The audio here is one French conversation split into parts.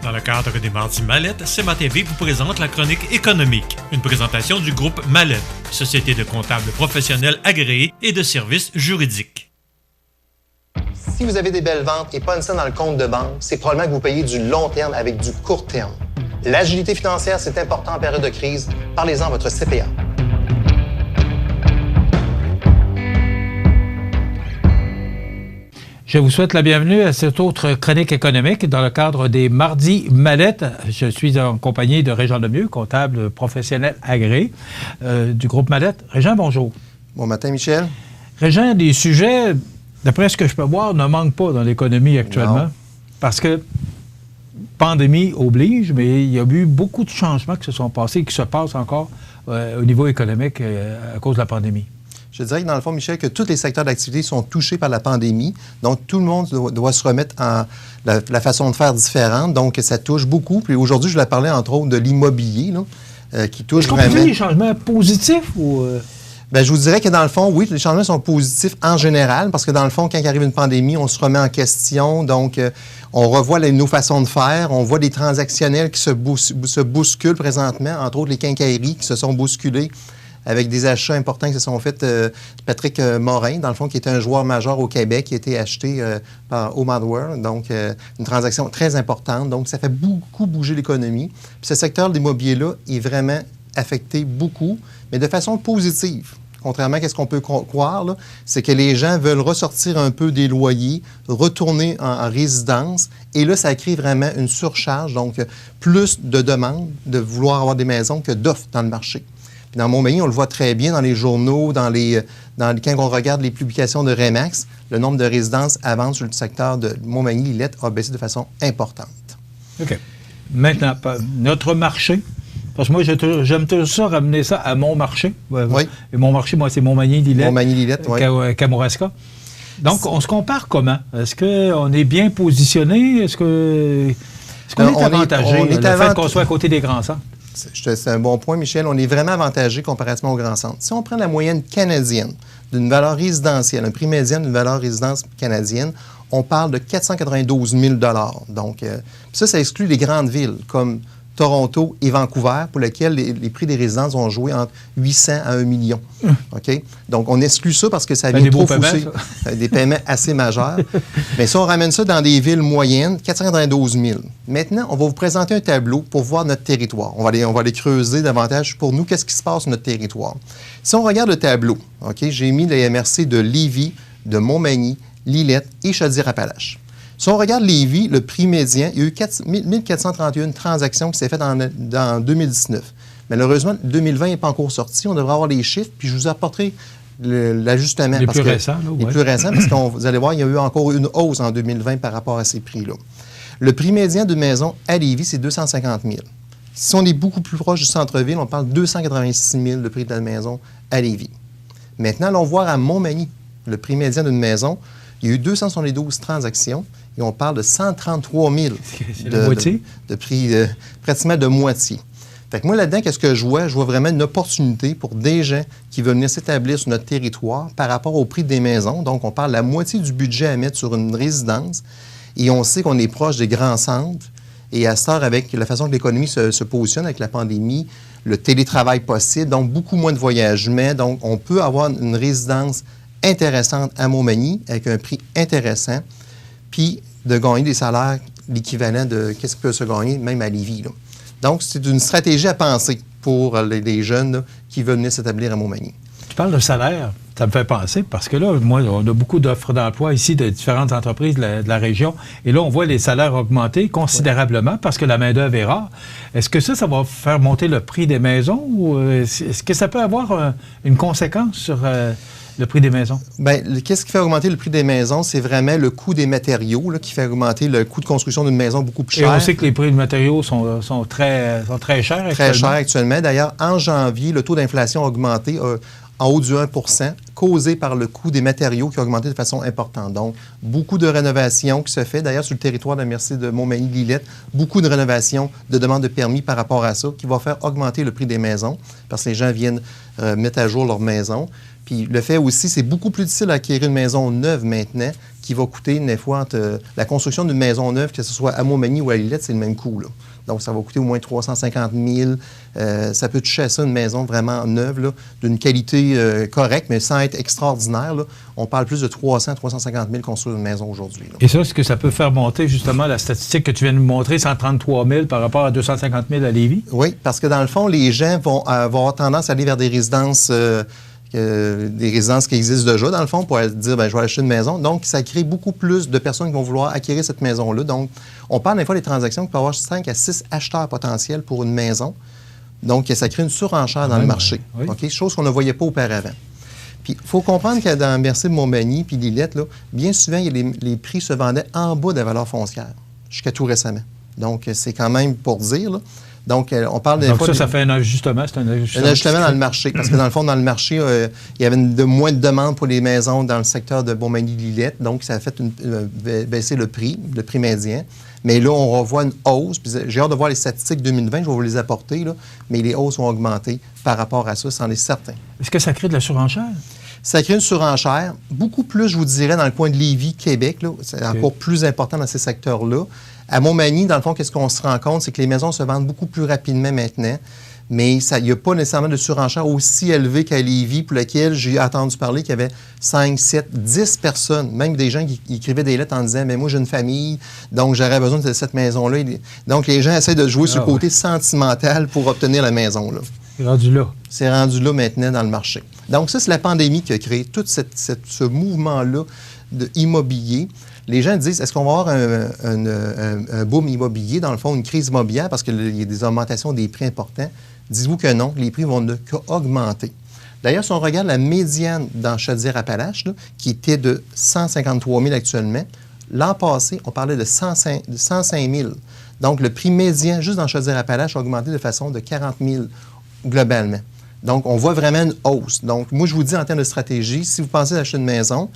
Dans le cadre des Mardis Mallette, CMA-TV vous présente la chronique économique, une présentation du groupe Mallette, société de comptables professionnels agréés et de services juridiques. Si vous avez des belles ventes et pas une scène dans le compte de banque, c'est probablement que vous payez du long terme avec du court terme. L'agilité financière, c'est important en période de crise. Parlez-en à votre CPA. Je vous souhaite la bienvenue à cette autre chronique économique dans le cadre des Mardis Mallette. Je suis en compagnie de Régent Lemieux, comptable professionnel agréé du groupe Mallette. Régent, bonjour. Bon matin, Michel. Régent, des sujets, d'après ce que je peux voir, ne manquent pas dans l'économie actuellement. Non. Parce que pandémie oblige, mais il y a eu beaucoup de changements qui se sont passés et qui se passent encore au niveau économique à cause de la pandémie. Je dirais que dans le fond, Michel, que tous les secteurs d'activité sont touchés par la pandémie. Donc, tout le monde doit se remettre en la façon de faire différente. Donc, ça touche beaucoup. Puis aujourd'hui, je voulais parler, entre autres, de l'immobilier, là, qui touche vraiment... Est-ce qu'on peut dire des changements positifs ou... Bien, je vous dirais que dans le fond, oui, les changements sont positifs en général, parce que dans le fond, quand il arrive une pandémie, on se remet en question. Donc, on revoit nos façons de faire. On voit des transactionnels qui se bousculent présentement, entre autres les quincailleries qui se sont bousculées avec des achats importants qui se sont faits. Patrick Morin, dans le fond, qui était un joueur majeur au Québec, qui a été acheté par Homadware. Donc, une transaction très importante. Donc, ça fait beaucoup bouger l'économie. Puis ce secteur de l'immobilier-là est vraiment affecté beaucoup, mais de façon positive. Contrairement à ce qu'on peut croire, c'est que les gens veulent ressortir un peu des loyers, retourner en résidence, et là, ça crée vraiment une surcharge, donc plus de demandes de vouloir avoir des maisons que d'offres dans le marché. Puis dans Montmagny, on le voit très bien dans les journaux, quand on regarde les publications de RE/MAX, le nombre de résidences à vendre sur le secteur de Montmagny-Lillette a baissé de façon importante. OK. Maintenant, notre marché. Parce que moi, j'aime toujours ça, ramener ça à mon marché. Oui. Et mon marché, moi, c'est Montmagny-Lillette. Montmagny-Lillette, oui. Kamouraska. Donc, on se compare comment? Est-ce qu'on est bien positionné? Est-ce qu'on est avantagé? Le fait qu'on soit à côté des grands centres? C'est un bon point, Michel. On est vraiment avantagé comparativement aux grands centres. Si on prend la moyenne canadienne d'une valeur résidentielle, un prix médian d'une valeur résidence canadienne, on parle de 492 000 $. Donc, ça exclut les grandes villes comme Toronto et Vancouver, pour lesquels les prix des résidences ont joué entre 800 à 1 million. OK? Donc, on exclut ça parce que ça vient trop fausser. Des paiements assez majeurs. Mais si on ramène ça dans des villes moyennes, 492 000. Maintenant, on va vous présenter un tableau pour voir notre territoire. On va aller creuser davantage pour nous, qu'est-ce qui se passe sur notre territoire. Si on regarde le tableau, OK, j'ai mis les MRC de Lévis, de Montmagny, Lillette et Chaudière-Appalaches. Si on regarde Lévis, le prix médian, il y a eu 1431 transactions qui s'est faites dans 2019. Malheureusement, 2020 n'est pas encore sorti. On devrait avoir les chiffres, puis je vous apporterai l'ajustement. Les plus récents, là, les plus récents, parce que vous allez voir, il y a eu encore une hausse en 2020 par rapport à ces prix-là. Le prix médian d'une maison à Lévis, c'est 250 000. Si on est beaucoup plus proche du centre-ville, on parle de 286 000 le prix de la maison à Lévis. Maintenant, allons voir à Montmagny, le prix médian d'une maison. Il y a eu 272 transactions et on parle de 133 000 de prix, pratiquement de moitié. Fait que moi, là-dedans, qu'est-ce que je vois? Je vois vraiment une opportunité pour des gens qui veulent venir s'établir sur notre territoire par rapport au prix des maisons. Donc, on parle de la moitié du budget à mettre sur une résidence et on sait qu'on est proche des grands centres. Et à cette heure, avec la façon que l'économie se positionne avec la pandémie, le télétravail possible, donc beaucoup moins de voyagements. Donc, on peut avoir une résidence intéressante à Montmagny, avec un prix intéressant, puis de gagner des salaires l'équivalent de qu'est-ce qui peut se gagner même à Lévis. Là. Donc, c'est une stratégie à penser pour les jeunes là, qui veulent venir s'établir à Montmagny. Tu parles de salaire, ça me fait penser, parce que là, moi, on a beaucoup d'offres d'emploi ici de différentes entreprises de la région, et là, on voit les salaires augmenter considérablement parce que la main-d'œuvre est rare. Est-ce que ça va faire monter le prix des maisons, ou est-ce que ça peut avoir une conséquence sur... le prix des maisons? Bien, qu'est-ce qui fait augmenter le prix des maisons? C'est vraiment le coût des matériaux là, qui fait augmenter le coût de construction d'une maison beaucoup plus cher. Et on sait que les prix des matériaux sont très chers actuellement. Très chers actuellement. D'ailleurs, en janvier, le taux d'inflation a augmenté en haut du 1 % causé par le coût des matériaux qui a augmenté de façon importante. Donc, beaucoup de rénovations qui se fait. D'ailleurs, sur le territoire de la MRC de Montmagny-Lillette, beaucoup de rénovations, de demandes de permis par rapport à ça, qui va faire augmenter le prix des maisons parce que les gens viennent mettre à jour leur maison. Puis le fait aussi, c'est beaucoup plus difficile d'acquérir une maison neuve maintenant qui va coûter, des fois, la construction d'une maison neuve, que ce soit à Montmagny ou à Lillette, c'est le même coût, là. Donc, ça va coûter au moins 350 000. Ça peut toucher à ça, une maison vraiment neuve, là, d'une qualité correcte, mais sans être extraordinaire, là. On parle plus de 300-350 000 construire une maison aujourd'hui, là. Et ça, est-ce que ça peut faire monter, justement, la statistique que tu viens de nous montrer, 133 000 par rapport à 250 000 à Lévis? Oui, parce que dans le fond, les gens vont avoir tendance à aller vers des résidences qui existent déjà, dans le fond, pour dire, bien, je vais acheter une maison. Donc, ça crée beaucoup plus de personnes qui vont vouloir acquérir cette maison-là. Donc, on parle des fois des transactions qui peuvent avoir 5 à 6 acheteurs potentiels pour une maison. Donc, ça crée une surenchère dans le marché. Oui. OK? Chose qu'on ne voyait pas auparavant. Puis, il faut comprendre que dans Mercier de Montmagny puis Lillette, là, bien souvent, les prix se vendaient en bas de la valeur foncière, jusqu'à tout récemment. Donc, c'est quand même pour dire, là. Donc, on parle des fois... Donc, ça fait un ajustement, c'est un ajustement. Un ajustement dans le marché. Parce que, dans le fond, dans le marché, il y avait moins de demandes pour les maisons dans le secteur de Montmagny-Lillette. Donc, ça a fait baisser le prix médian. Mais là, on revoit une hausse. Puis j'ai hâte de voir les statistiques 2020, je vais vous les apporter, là. Mais les hausses vont augmenter par rapport à ça, c'en est certain. Est-ce que ça crée de la surenchère? Ça crée une surenchère. Beaucoup plus, je vous dirais, dans le coin de Lévis, Québec, là. C'est encore plus important dans ces secteurs-là. À Montmagny, dans le fond, qu'est-ce qu'on se rend compte? C'est que les maisons se vendent beaucoup plus rapidement maintenant, mais il n'y a pas nécessairement de surenchère aussi élevée qu'à Lévis, pour laquelle j'ai entendu parler qu'il y avait 5, 7, 10 personnes, même des gens qui écrivaient des lettres en disant « Mais moi, j'ai une famille, donc j'aurais besoin de cette maison-là. » Donc, les gens essaient de jouer sur le côté sentimental pour obtenir la maison, là. C'est rendu là. C'est rendu là maintenant dans le marché. Donc, ça, c'est la pandémie qui a créé tout ce mouvement-là immobilier. Les gens disent, est-ce qu'on va avoir un boom immobilier, dans le fond, une crise immobilière, parce qu'il y a des augmentations des prix importants? Dites-vous que non, les prix vont ne qu'augmenter. D'ailleurs, si on regarde la médiane dans Chaudière-Appalaches, qui était de 153 000 actuellement, l'an passé, on parlait de 105 000. Donc, le prix médian, juste dans Chaudière-Appalaches, a augmenté de façon de 40 000 globalement. Donc, on voit vraiment une hausse. Donc, moi, je vous dis en termes de stratégie, si vous pensez acheter une maison,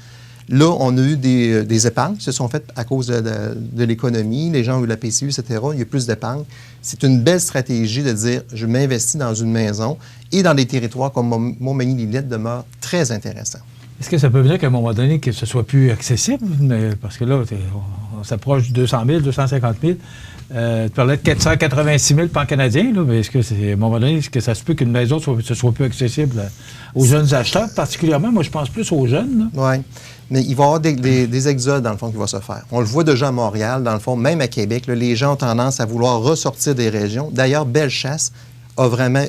là, on a eu des épargnes qui se sont faites à cause de l'économie. Les gens ont eu la PCU, etc. Il y a plus d'épargne. C'est une belle stratégie de dire, je m'investis dans une maison et dans des territoires comme Montmagny-Lillette demeure très intéressant. Est-ce que ça peut venir qu'à un moment donné, que ce soit plus accessible? Parce que là, on s'approche de 200 000, 250 000. Tu parlais de 486 000 pan-canadiens, là, mais est-ce que, à un moment donné, est-ce que ça se peut qu'une maison soit plus accessible aux jeunes acheteurs, particulièrement? Moi, je pense plus aux jeunes. Oui. Mais il va y avoir des exodes, dans le fond, qui vont se faire. On le voit déjà à Montréal, dans le fond, même à Québec, là, les gens ont tendance à vouloir ressortir des régions. D'ailleurs, Bellechasse a vraiment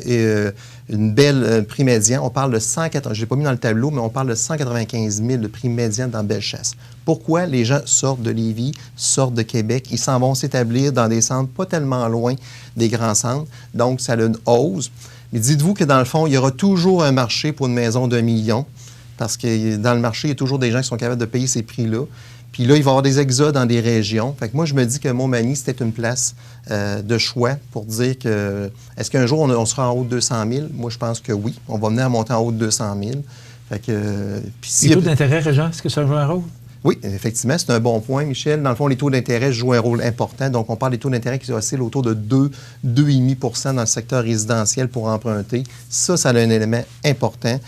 une belle prix médian. On parle de 180, je ne l'ai pas mis dans le tableau, mais on parle de 195 000 de prix médian dans Bellechasse. Pourquoi les gens sortent de Lévis, sortent de Québec? Ils s'en vont s'établir dans des centres pas tellement loin des grands centres. Donc, ça a une hausse. Mais dites-vous que, dans le fond, il y aura toujours un marché pour une maison d'1 million. Parce que dans le marché, il y a toujours des gens qui sont capables de payer ces prix-là. Puis là, il va y avoir des exodes dans des régions. Fait que moi, je me dis que Montmagny, c'était une place de choix pour dire que... Est-ce qu'un jour, on sera en haut de 200 000? Moi, je pense que oui. On va venir à monter en haut de 200 000. Fait que... Les taux d'intérêt, Régent, est-ce que ça joue un rôle? Oui, effectivement, c'est un bon point, Michel. Dans le fond, les taux d'intérêt jouent un rôle important. Donc, on parle des taux d'intérêt qui oscillent autour de 2,5 dans le secteur résidentiel pour emprunter. Ça a un élément important.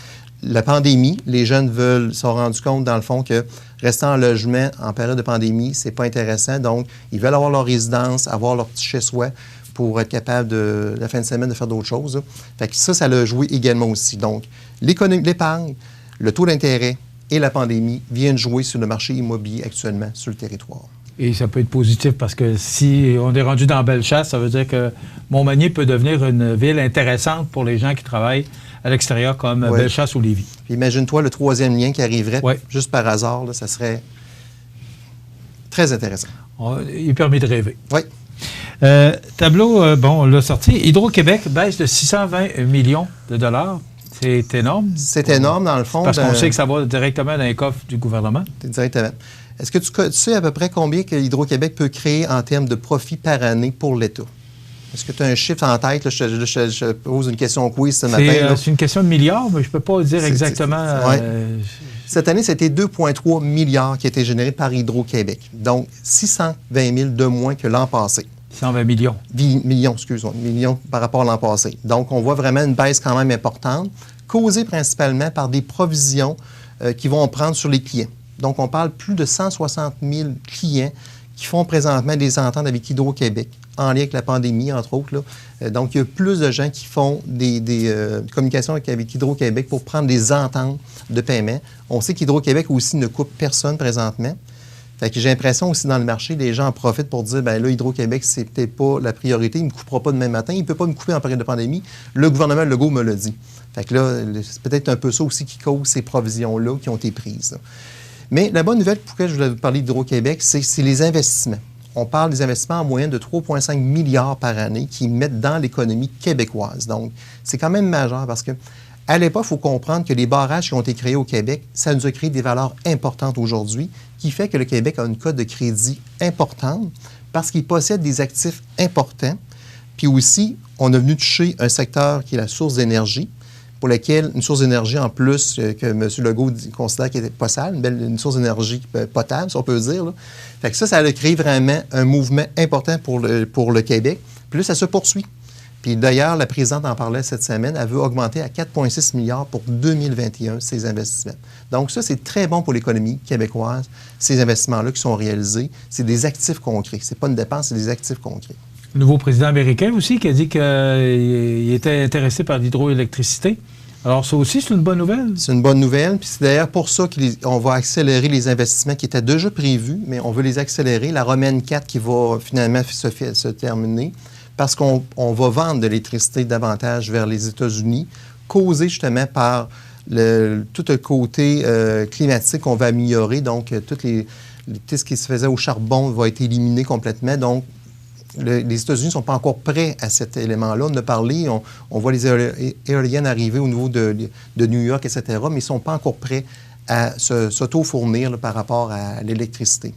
La pandémie, les jeunes se sont rendus compte, dans le fond, que rester en logement en période de pandémie, c'est pas intéressant. Donc, ils veulent avoir leur résidence, avoir leur petit chez-soi pour être capable, la fin de semaine, de faire d'autres choses, là. Fait que ça l'a joué également aussi. Donc, l'épargne, le taux d'intérêt et la pandémie viennent jouer sur le marché immobilier actuellement sur le territoire. Et ça peut être positif parce que si on est rendu dans Bellechasse, ça veut dire que Montmagny peut devenir une ville intéressante pour les gens qui travaillent à l'extérieur comme Bellechasse ou Lévis. Puis imagine-toi le troisième lien qui arriverait juste par hasard, là, ça serait très intéressant. Il permet de rêver. Oui. Tableau, on l'a sorti. Hydro-Québec baisse de 620 millions de dollars. C'est énorme. C'est énorme, dans le fond. Parce qu'on sait que ça va directement dans les coffres du gouvernement. Directement. Est-ce que tu sais à peu près combien que Hydro-Québec peut créer en termes de profit par année pour l'État? Est-ce que tu as un chiffre en tête? Là, je pose une question quiz ce matin. C'est une question de milliards, mais je ne peux pas dire exactement. Cette année, c'était 2,3 milliards qui a été généré par Hydro-Québec. Donc, 620 000 de moins que l'an passé. 120 millions. Millions par rapport à l'an passé. Donc, on voit vraiment une baisse quand même importante. causée principalement par des provisions qu'ils vont prendre sur les clients. Donc, on parle plus de 160 000 clients qui font présentement des ententes avec Hydro-Québec, en lien avec la pandémie, entre autres. Là. Donc, il y a plus de gens qui font des communications avec Hydro-Québec pour prendre des ententes de paiement. On sait qu'Hydro-Québec aussi ne coupe personne présentement. Fait que j'ai l'impression aussi dans le marché, les gens en profitent pour dire, bien là, Hydro-Québec, c'est peut-être pas la priorité, il ne me coupera pas demain matin, il ne peut pas me couper en période de pandémie. Le gouvernement Legault me l'a dit. Fait que là, c'est peut-être un peu ça aussi qui cause ces provisions-là qui ont été prises. Là. Mais la bonne nouvelle pour laquelle je voulais vous parler d'Hydro-Québec, c'est les investissements. On parle des investissements en moyenne de 3,5 milliards par année qu'ils mettent dans l'économie québécoise. Donc, c'est quand même majeur parce que à l'époque, il faut comprendre que les barrages qui ont été créés au Québec, ça nous a créé des valeurs importantes aujourd'hui, qui fait que le Québec a une cote de crédit importante parce qu'il possède des actifs importants. Puis aussi, on est venu toucher un secteur qui est la source d'énergie, pour laquelle une source d'énergie en plus que M. Legault considère qu'elle était possible, une source d'énergie potable, si on peut dire. Là. Fait que ça a créé vraiment un mouvement important pour le Québec. Puis là, ça se poursuit. Puis d'ailleurs, la présidente en parlait cette semaine, elle veut augmenter à 4,6 milliards pour 2021 ces investissements. Donc ça, c'est très bon pour l'économie québécoise, ces investissements-là qui sont réalisés. C'est des actifs concrets. C'est pas une dépense, c'est des actifs concrets. Le nouveau président américain aussi qui a dit qu'il était intéressé par l'hydroélectricité. Alors ça aussi, c'est une bonne nouvelle? C'est une bonne nouvelle. Puis c'est d'ailleurs pour ça qu'on va accélérer les investissements qui étaient déjà prévus, mais on veut les accélérer. La Romaine 4 qui va finalement se terminer parce qu'on va vendre de l'électricité davantage vers les États-Unis, causé justement par tout le côté climatique qu'on va améliorer. Donc, tout ce qui se faisait au charbon va être éliminé complètement. Donc, les États-Unis ne sont pas encore prêts à cet élément-là. On a parlé, on voit les éoliennes arriver au niveau de New York, etc., mais ils ne sont pas encore prêts à s'auto-fournir par rapport à l'électricité.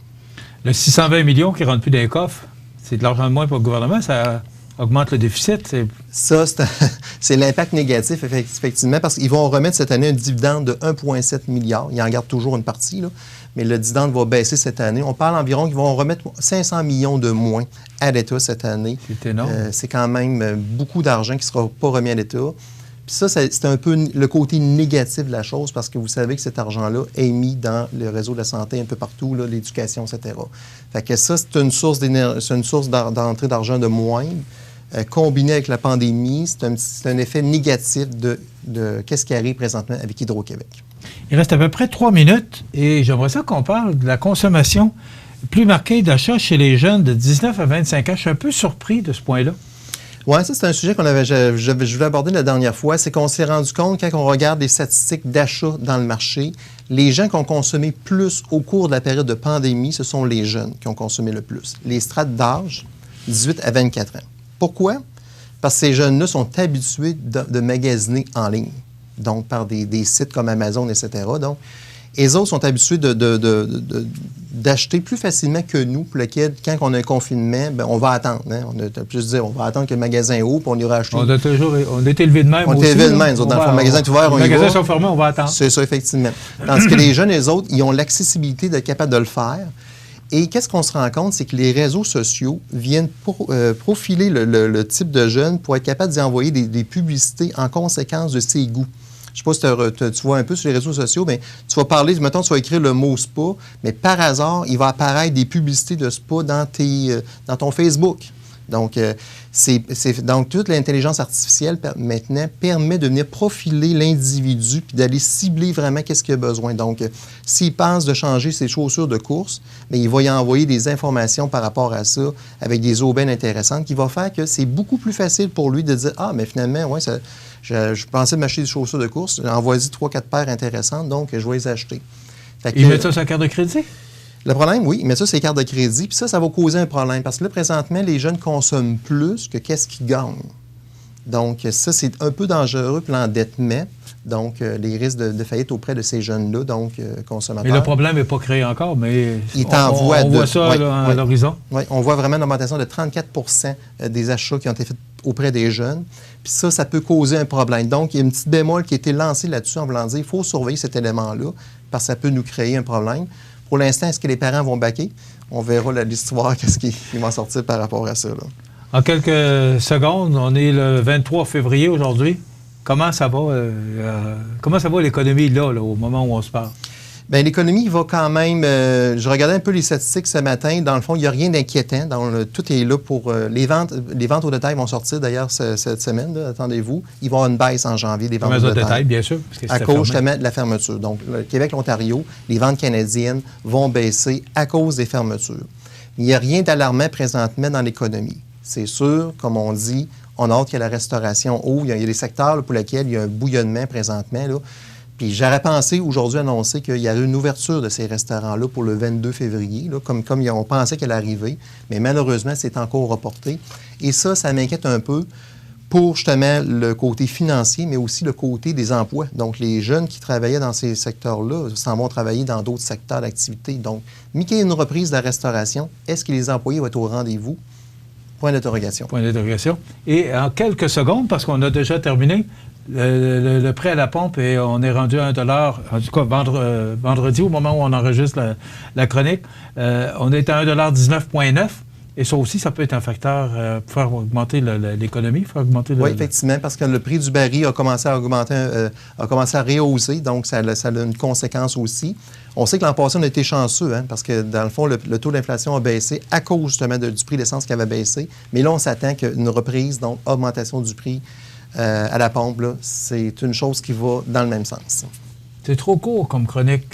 Le 620 millions qui ne rentrent plus dans les coffres, c'est de l'argent de moins pour le gouvernement, ça augmente le déficit. Ça, c'est l'impact négatif, effectivement, parce qu'ils vont remettre cette année un dividende de 1,7 milliard. Ils en gardent toujours une partie, là, mais le dividende va baisser cette année. On parle environ qu'ils vont remettre 500 millions de moins à l'État cette année. C'est énorme. C'est quand même beaucoup d'argent qui ne sera pas remis à l'État. Puis ça, c'est un peu le côté négatif de la chose, parce que vous savez que cet argent-là est mis dans le réseau de la santé un peu partout, là, l'éducation, etc. Fait que ça, c'est une source d'entrée d'argent de moindre. Combiné avec la pandémie, c'est un effet négatif de qu'est-ce qui arrive présentement avec Hydro-Québec. Il reste à peu près 3 minutes et j'aimerais ça qu'on parle de la consommation plus marquée d'achat chez les jeunes de 19 à 25 ans. Je suis un peu surpris de ce point-là. Oui, ça, c'est un sujet je voulais aborder la dernière fois. C'est qu'on s'est rendu compte, quand on regarde les statistiques d'achat dans le marché, les gens qui ont consommé plus au cours de la période de pandémie, ce sont les jeunes qui ont consommé le plus. Les strates d'âge, 18 à 24 ans. Pourquoi? Parce que ces jeunes-là sont habitués de magasiner en ligne, donc par des sites comme Amazon, etc. Donc, les autres sont habitués d'acheter plus facilement que nous, pour lequel, quand on a un confinement, bien, on va attendre. Hein? On a plus dire, on va attendre que le magasin ouvre, puis on ira acheter. On est élevé de même. On est élevé de même. Dans le magasin est ouvert, on y va. Les magasins sont fermés, on va attendre. C'est ça, effectivement. Tandis que les jeunes, les autres, ils ont l'accessibilité d'être capables de le faire. Et qu'est-ce qu'on se rend compte, c'est que les réseaux sociaux viennent profiler le type de jeune pour être capable d'y envoyer des publicités en conséquence de ses goûts. Je ne sais pas si tu vois un peu sur les réseaux sociaux, mais tu vas parler, mettons, tu vas écrire le mot spa, mais par hasard, il va apparaître des publicités de spa dans ton Facebook. Donc, donc, toute l'intelligence artificielle, maintenant, permet de venir profiler l'individu puis d'aller cibler vraiment qu'est-ce qu'il a besoin. Donc, s'il pense de changer ses chaussures de course, bien, il va y envoyer des informations par rapport à ça avec des aubaines intéressantes qui va faire que c'est beaucoup plus facile pour lui de dire « Ah, mais finalement, ouais, je pensais m'acheter des chaussures de course, envoie-y 3-4 paires intéressantes, donc je vais les acheter. » Ils mettent ça sur la carte de crédit? Le problème, oui, mais ça, c'est les cartes de crédit. Puis ça va causer un problème. Parce que là, présentement, les jeunes consomment plus que qu'est-ce qu'ils gagnent. Donc, ça, c'est un peu dangereux pour l'endettement. Donc, les risques de faillite auprès de ces jeunes-là, donc consommateurs. Mais le problème n'est pas créé encore, mais on voit ça à l'horizon. Oui, on voit vraiment une augmentation de 34 des achats qui ont été faits auprès des jeunes. Puis ça peut causer un problème. Donc, il y a une petite bémol qui a été lancée là-dessus en voulant dire qu'il faut surveiller cet élément-là parce que ça peut nous créer un problème. Pour l'instant, est-ce que les parents vont baquer? On verra l'histoire, qu'est-ce qui va sortir par rapport à ça. Là. En quelques secondes, on est le 23 février aujourd'hui. comment ça va l'économie là, au moment où on se parle? Bien, l'économie va quand même... je regardais un peu les statistiques ce matin. Dans le fond, il n'y a rien d'inquiétant. Tout est là pour... les ventes au détail vont sortir d'ailleurs cette semaine. Là, attendez-vous. Il va y avoir une baisse en janvier des ventes au détail. Bien sûr. Parce que à cause justement de la fermeture. Donc, le Québec, l'Ontario, les ventes canadiennes vont baisser à cause des fermetures. Il n'y a rien d'alarmant présentement dans l'économie. C'est sûr, comme on dit, on a hâte que la restauration ouvre. Il y a des secteurs là, pour lesquels il y a un bouillonnement présentement, là. Puis j'aurais pensé aujourd'hui annoncer qu'il y avait une ouverture de ces restaurants-là pour le 22 février, là, comme on pensait qu'elle allait arriver, mais malheureusement, c'est encore reporté. Et ça m'inquiète un peu pour justement le côté financier, mais aussi le côté des emplois. Donc, les jeunes qui travaillaient dans ces secteurs-là s'en vont travailler dans d'autres secteurs d'activité. Donc, mais qu'il y ait une reprise de la restauration, est-ce que les employés vont être au rendez-vous? Point d'interrogation. Point d'interrogation. Et en quelques secondes, parce qu'on a déjà terminé, le prêt à la pompe, et on est rendu à 1 $, en tout cas vendredi, au moment où on enregistre la chronique, on est à 1,19,9 $. Et ça aussi, ça peut être un facteur pour faire augmenter l'économie, Oui, effectivement, parce que le prix du baril a commencé à augmenter, a commencé à rehausser, donc ça a une conséquence aussi. On sait que l'an passé, on a été chanceux, parce que dans le fond, le taux d'inflation a baissé à cause justement du prix de l'essence qui avait baissé. Mais là, on s'attend qu'une reprise, donc augmentation du prix à la pompe, là, c'est une chose qui va dans le même sens. C'est trop court comme chronique.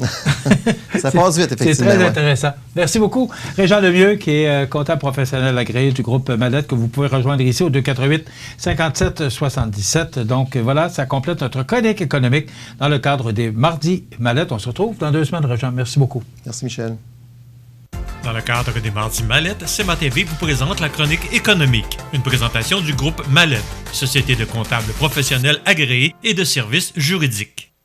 Ça passe vite, effectivement. C'est très intéressant. Merci beaucoup. Régent Lemieux, qui est comptable professionnel agréé du groupe Mallette, que vous pouvez rejoindre ici au 248-57-77. Donc voilà, ça complète notre chronique économique dans le cadre des Mardis Mallette. On se retrouve dans 2 semaines, Régent. Merci beaucoup. Merci, Michel. Dans le cadre des Mardis Mallette, CMA-TV vous présente la chronique économique, une présentation du groupe Mallette, société de comptables professionnels agréés et de services juridiques.